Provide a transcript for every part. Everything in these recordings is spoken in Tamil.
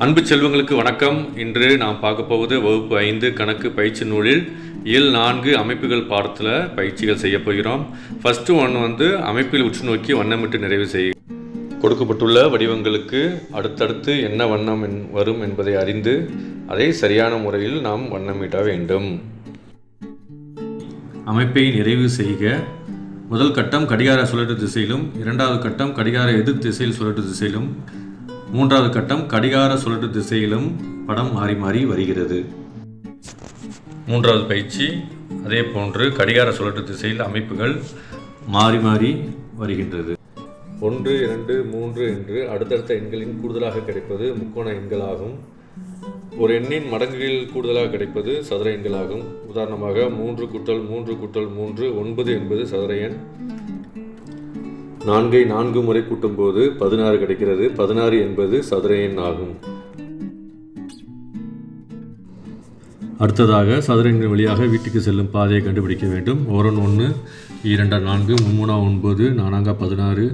அன்பு செல்வங்களுக்கு வணக்கம். இன்று நாம் பார்க்க போவது வகுப்பு 5 கணக்கு பயிற்சி நூலில் இயல் 4 அமைப்புகள் பாடத்தில் பயிற்சிகள் செய்ய போகிறோம். ஃபர்ஸ்ட் ஒன் அமைப்பில் உற்று நோக்கி வண்ணமிட்டு நிறைவு செய்ய கொடுக்கப்பட்டுள்ள வடிவங்களுக்கு அடுத்தடுத்து என்ன வண்ணம் வரும் என்பதை அறிந்து அதை சரியான முறையில் நாம் வண்ணமிட வேண்டும். அமைப்பை நிறைவு செய்க. முதல் கட்டம் கடிகார சுழற்று திசையிலும், இரண்டாவது கட்டம் கடிகார எதிர் திசையில் சுழற்று திசையிலும், மூன்றாவது கட்டம் கடிகார சுழற்று திசையிலும் படம் மாறி மாறி வருகிறது. மூன்றாவது பயிற்சி அதே போன்று கடிகார சுழற்று திசையில் அமைப்புகள் மாறி மாறி வருகின்றது. 1, 2, 3 என்று அடுத்தடுத்த எண்களின் கூடுதலாக கிடைப்பது முக்கோண எண்களாகும். ஒரு எண்ணின் மடங்குகளில் கூடுதலாக கிடைப்பது சதுர எண்களாகும். உதாரணமாக 3 கூட்டல் 3 கூட்டல் 3 9 என்பது சதுர எண். 4ஐ 4 முறை கூட்டும் போது 16 கிடைக்கிறது. 16 என்பது சதுர எண் ஆகும். அடுத்ததாக சதுர எண்கள் வழியாக வீட்டுக்கு செல்லும் பாதையை கண்டுபிடிக்க வேண்டும். 1 1 2 4 3 9 4 16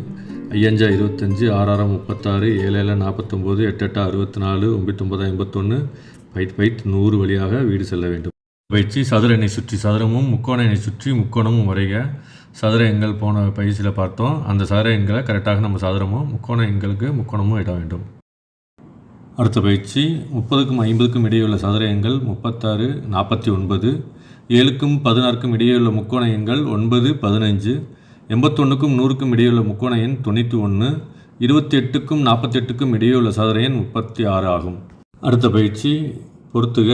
5 25 6 36 7 49 8 64 9 51 பைத் 100 வழியாக வீடு செல்ல வேண்டும். பயிற்சி சதுர எண்ணை சுற்றி சதுரமும் முக்கோண எண்ணை சுற்றி முக்கோணமும் வரைக. சதுர எண்கள் போன பயிற்சியில் பார்த்தோம். அந்த சதுர எண்களை கரெக்டாக நம்ம சதுரமும் முக்கோண எண்களுக்கு முக்கோணமும் இட வேண்டும். அடுத்த பயிற்சி 30க்கும் 50க்கும் இடையுள்ள சதுர எண்கள் 36 49, 7க்கும் 16க்கும் இடையுள்ள முக்கோண எண்கள் 9 15, 81க்கும் 100க்கும் இடையுள்ள முக்கோண எண் 91, 28க்கும் 48க்கும் இடையுள்ள சதுர எண் 36 ஆகும். அடுத்த பயிற்சி பொறுத்துக.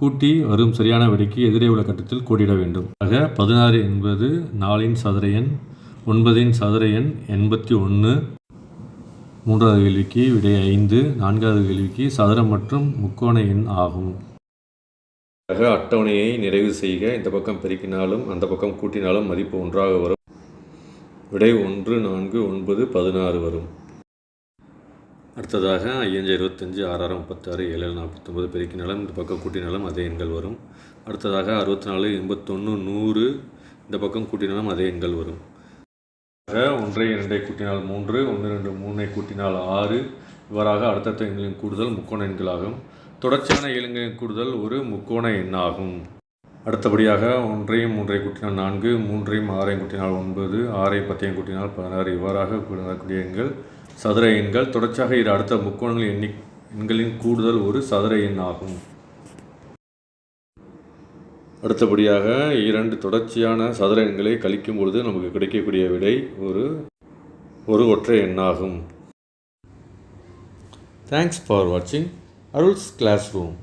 கூட்டி வரும் சரியான விடைக்கு எதிரே உள்ள கட்டத்தில் கோடிட வேண்டும். ஆக 16 என்பது 4இன் சதுர எண், 9இன் சதுர எண் 81. மூன்றாவது கேள்விக்கு விடை 5. நான்காவது கேள்விக்கு சதுரம் மற்றும் முக்கோண எண் ஆகும். ஆக அட்டவணையை நிறைவு செய்க. இந்த பக்கம் பெருக்கினாலும் அந்த பக்கம் கூட்டினாலும் மதிப்பு ஒன்றாக வரும். விடை 1 4 9 16 வரும். அடுத்ததாக 5 25 6 36 7 49 பெருக்கினாலும் இந்த பக்கம் கூட்டினாலும் அதே எண்கள் வரும். அடுத்ததாக 64 81 100 இந்த பக்கம் கூட்டினாலும் அதே எண்கள் வரும். 1 2 கூட்டினால் 3, 1 2 3 கூட்டினால் 6. இவ்வாறாக அடுத்தடுத்த எண்களின் கூடுதல் முக்கோண எண்களாகும். தொடர்ச்சியான எண்களின் கூடுதல் ஒரு முக்கோண எண்ணாகும். அடுத்தபடியாக 1ஐயும் 3ஐ கூட்டினால் 4, 3ஐயும் 6ஐயும் கூட்டினால் 9, 6ஐயும் 10ஐயும் கூட்டினால் 16. இவ்வாறாக கூடிய எண்கள் சதுர எண்கள். தொடர்ச்சியாக அடுத்த முக்கோணங்கள் எண்களின் கூடுதல் ஒரு சதுர எண் ஆகும். அடுத்தபடியாக 2 தொடர்ச்சியான சதுர எண்களை கழிக்கும் பொழுது நமக்கு கிடைக்கக்கூடிய விடை ஒரு ஒற்றை எண்ணாகும். தேங்க்ஸ் ஃபார் வாட்சிங் அருள்ஸ் கிளாஸ் ரூம்.